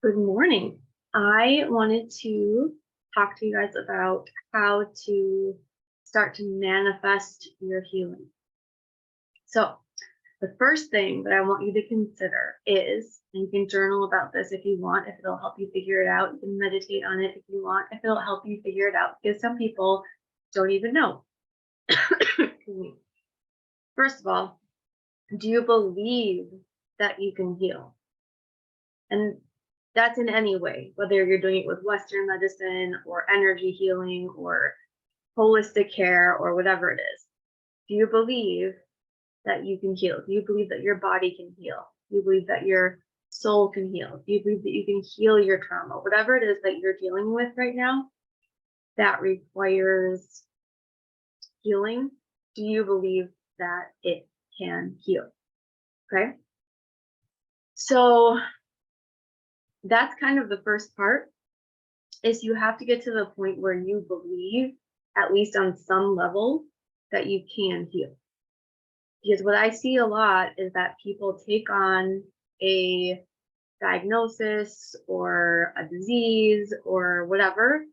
Good morning. I wanted to talk to you guys about how to start to manifest your healing. So, the first thing that I want you to consider is, and you can journal about this if you want, if it'll help you figure it out. You can meditate on it if you want, if it'll help you figure it out, because some people don't even know. Excuse me. First of all, do you believe that you can heal? And that's in any way, whether you're doing it with Western medicine or energy healing or holistic care or whatever it is. Do you believe that you can heal? Do you believe that your body can heal? Do you believe that your soul can heal? Do you believe that you can heal your trauma? Whatever it is that you're dealing with right now that requires healing, do you believe that it can heal? Okay. So that's kind of the first part, is you have to get to the point where you believe, at least on some level, that you can heal. Because what I see a lot is that people take on a diagnosis or a disease or whatever,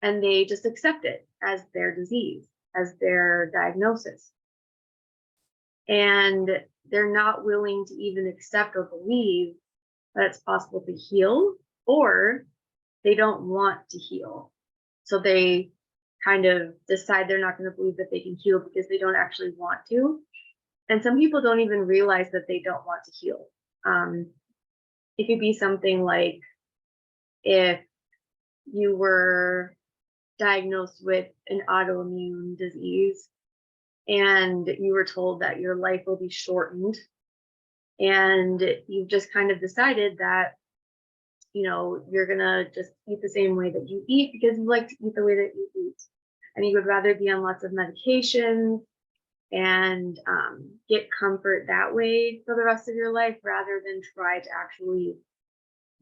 and they just accept it as their disease, as their diagnosis. And they're not willing to even accept or believe that it's possible to heal, or they don't want to heal. So they kind of decide they're not going to believe that they can heal because they don't actually want to. And some people don't even realize that they don't want to heal. It could be something like if you were diagnosed with an autoimmune disease and you were told that your life will be shortened, and you've just kind of decided that you're gonna just eat the same way that you eat because you like to eat the way that you eat, and you would rather be on lots of medications and get comfort that way for the rest of your life rather than try to actually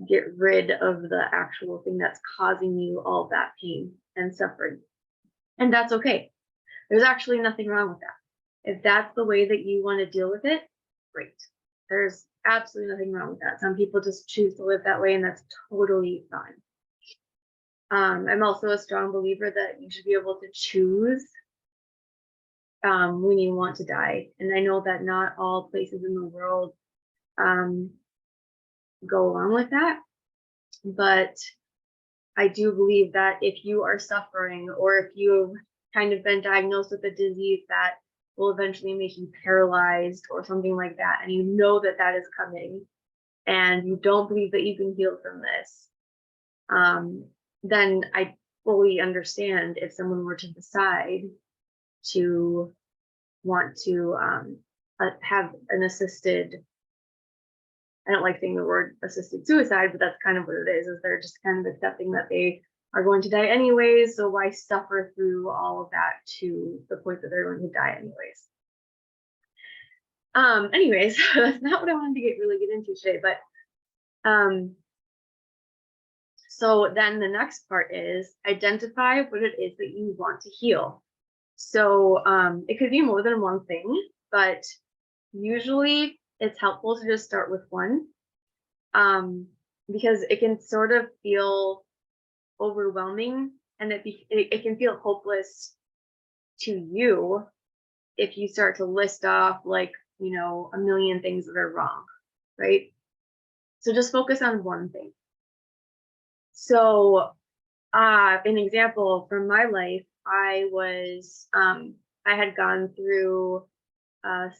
get rid of the actual thing that's causing you all that pain and suffering. And that's okay. There's actually nothing wrong with that. If that's the way that you want to deal with it, great. There's absolutely nothing wrong with that. Some people just choose to live that way, and that's totally fine. I'm also a strong believer that you should be able to choose when you want to die. And I know that not all places in the world go along with that, but I do believe that if you are suffering, or if you've kind of been diagnosed with a disease that will eventually make you paralyzed or something like that, and you know that that is coming, and you don't believe that you can heal from this, then I fully understand if someone were to decide to want to have an assisted, I don't like saying the word assisted suicide, but that's kind of what it is they're just kind of accepting that they are going to die anyways, so why suffer through all of that to the point that they're going to die anyways. Anyways, that's not what I wanted to really get into today, but so then the next part is identify what it is that you want to heal. So it could be more than one thing, but usually it's helpful to just start with one, because it can sort of feel overwhelming, and it can feel hopeless to you if you start to list off like a million things that are wrong, right? So just focus on one thing. So an example from my life, I had gone through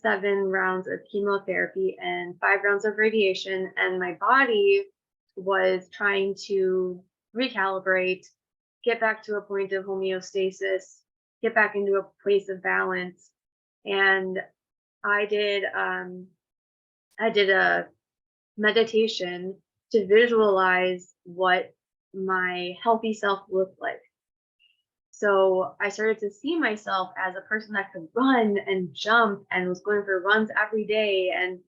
7 rounds of chemotherapy and 5 rounds of radiation, and my body was trying to recalibrate, get back to a point of homeostasis, get back into a place of balance. And I did a meditation to visualize what my healthy self looked like. So I started to see myself as a person that could run and jump and was going for runs every day. And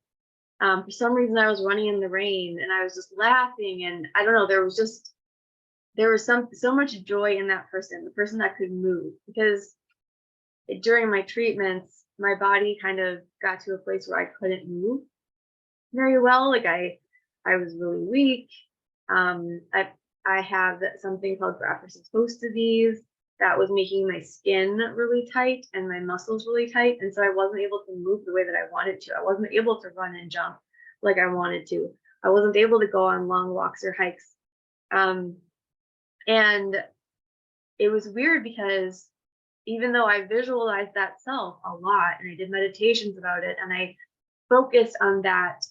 for some reason I was running in the rain and I was just laughing, and I don't know, there was so much joy in that person, the person that could move, because during my treatments, my body kind of got to a place where I couldn't move very well. Like I was really weak. I have something called graft-versus-host disease that was making my skin really tight and my muscles really tight, and so I wasn't able to move the way that I wanted to. I wasn't able to run and jump like I wanted to. I wasn't able to go on long walks or hikes. Um, and it was weird because even though I visualized that self a lot and I did meditations about it and I focused on that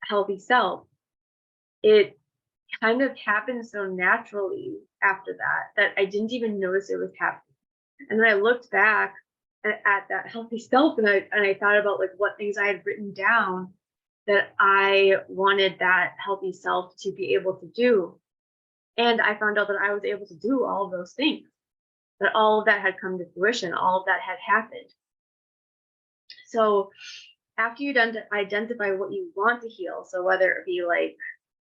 healthy self, it kind of happened so naturally after that that I didn't even notice it was happening. And then I looked back at that healthy self and I thought about like what things I had written down that I wanted that healthy self to be able to do. And I found out that I was able to do all of those things, that all of that had come to fruition, all of that had happened. So after you identify what you want to heal, so whether it be like,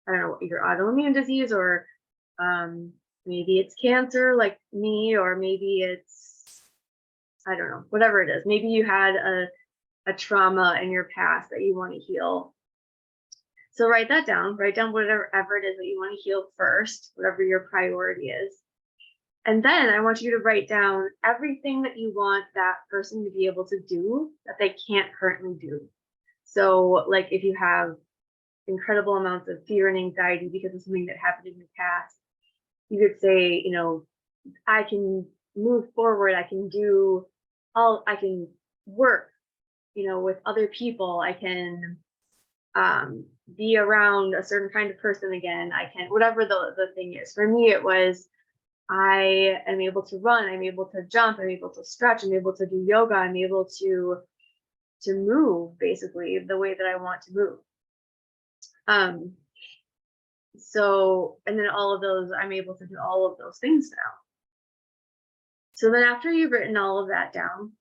I don't know, your autoimmune disease, or maybe it's cancer like me, or maybe it's, I don't know, whatever it is. Maybe you had a trauma in your past that you want to heal. So write that down, write down whatever it is that you want to heal first, whatever your priority is. And then I want you to write down everything that you want that person to be able to do that they can't currently do. So like if you have incredible amounts of fear and anxiety because of something that happened in your past, you could say, you know, I can move forward, I can work, you know, with other people, I can be around a certain kind of person again, I can, whatever the thing is. For me, it was, I am able to run, I'm able to jump, I'm able to stretch, I'm able to do yoga, I'm able to move basically the way that I want to move. So, and then all of those, I'm able to do all of those things now. So then after you've written all of that down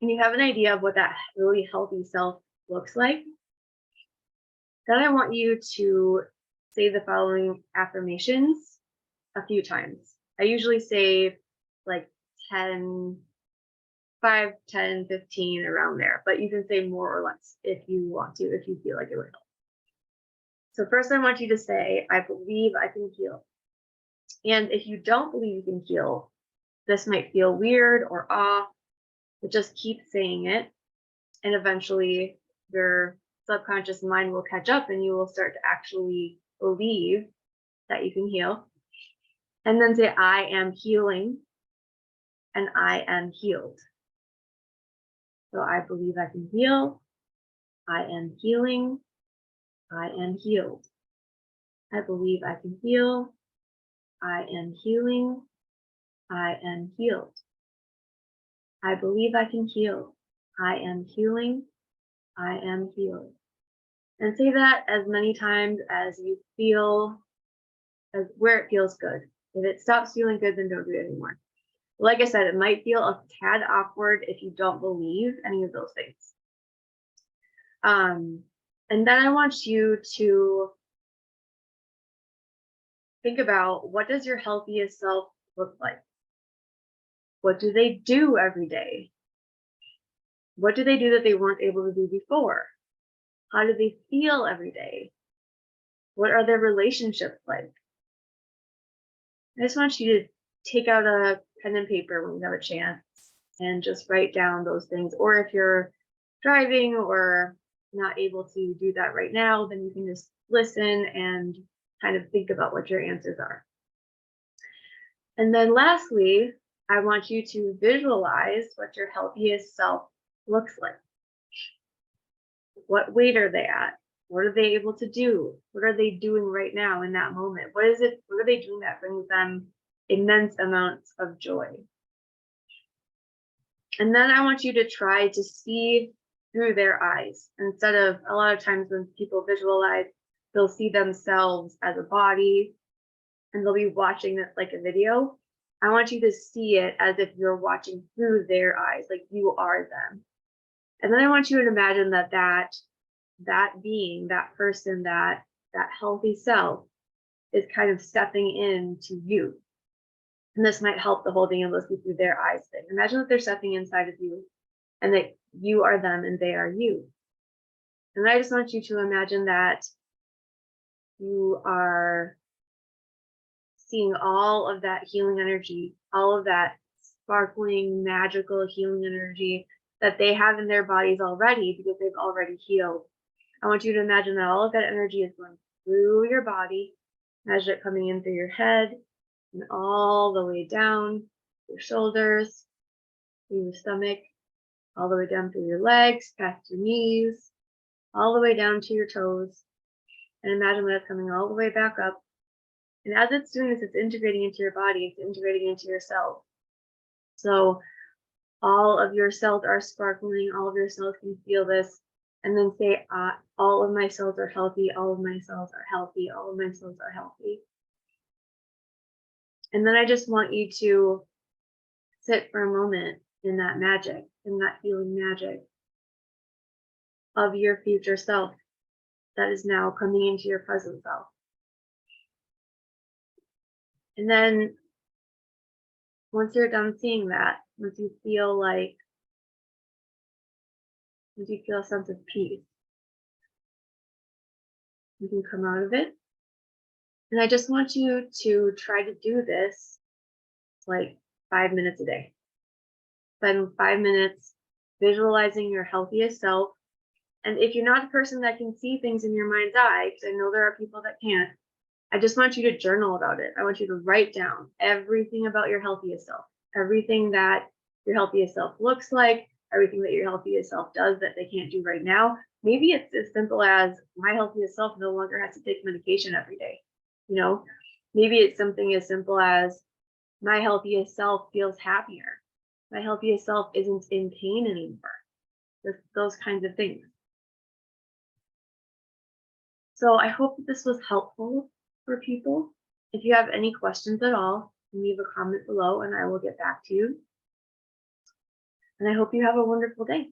and you have an idea of what that really healthy self looks like, then I want you to say the following affirmations a few times. I usually say like 10, 5, 10, 15, around there, but you can say more or less if you want to, if you feel like it would help. So first I want you to say, I believe I can heal. And if you don't believe you can heal, this might feel weird or off, but just keep saying it. And eventually your subconscious mind will catch up and you will start to actually believe that you can heal. And then say, I am healing and I am healed. So I believe I can heal. I am healing. I am healed. I believe I can heal. I am healing. I am healed. I believe I can heal. I am healing. I am healed. And say that as many times as you feel, as where it feels good. If it stops feeling good, then don't do it anymore. Like I said, it might feel a tad awkward if you don't believe any of those things. And then I want you to think about, what does your healthiest self look like? What do they do every day? What do they do that they weren't able to do before? How do they feel every day? What are their relationships like? I just want you to take out a pen and paper when you have a chance and just write down those things. Or if you're driving or not able to do that right now, then you can just listen and kind of think about what your answers are. And then lastly, I want you to visualize what your healthiest self looks like. What weight are they at? What are they able to do? What are they doing right now in that moment? What are they doing that brings them immense amounts of joy? And then I want you to try to see through their eyes. Instead of, a lot of times when people visualize, they'll see themselves as a body and they'll be watching it like a video. I want you to see it as if you're watching through their eyes, like you are them. And then I want you to imagine that being, that person, that healthy self is kind of stepping into you. And this might help the whole being able to see through their eyes thing. Imagine that they're stepping inside of you and that you are them and they are you. And I just want you to imagine that you are seeing all of that healing energy, all of that sparkling, magical healing energy that they have in their bodies already because they've already healed. I want you to imagine that all of that energy is going through your body. Imagine it coming in through your head and all the way down your shoulders, through your stomach, all the way down through your legs, past your knees, all the way down to your toes. And imagine that it's coming all the way back up. And as it's doing this, it's integrating into your body, it's integrating into your cells. So all of your cells are sparkling, all of your cells can feel this. And then say, all of my cells are healthy, all of my cells are healthy, all of my cells are healthy. And then I just want you to sit for a moment in that magic, in that healing magic of your future self that is now coming into your present self. And then once you're done seeing that, once you feel a sense of peace, you can come out of it. And I just want you to try to do this like 5 minutes a day. Spend 5 minutes visualizing your healthiest self. And if you're not a person that can see things in your mind's eye, because I know there are people that can't, I just want you to journal about it. I want you to write down everything about your healthiest self, everything that your healthiest self looks like, everything that your healthiest self does that they can't do right now. Maybe it's as simple as my healthiest self no longer has to take medication every day. You know, maybe it's something as simple as my healthiest self feels happier. My healthiest self isn't in pain anymore. Those kinds of things. So I hope that this was helpful for people. If you have any questions at all, leave a comment below and I will get back to you. And I hope you have a wonderful day.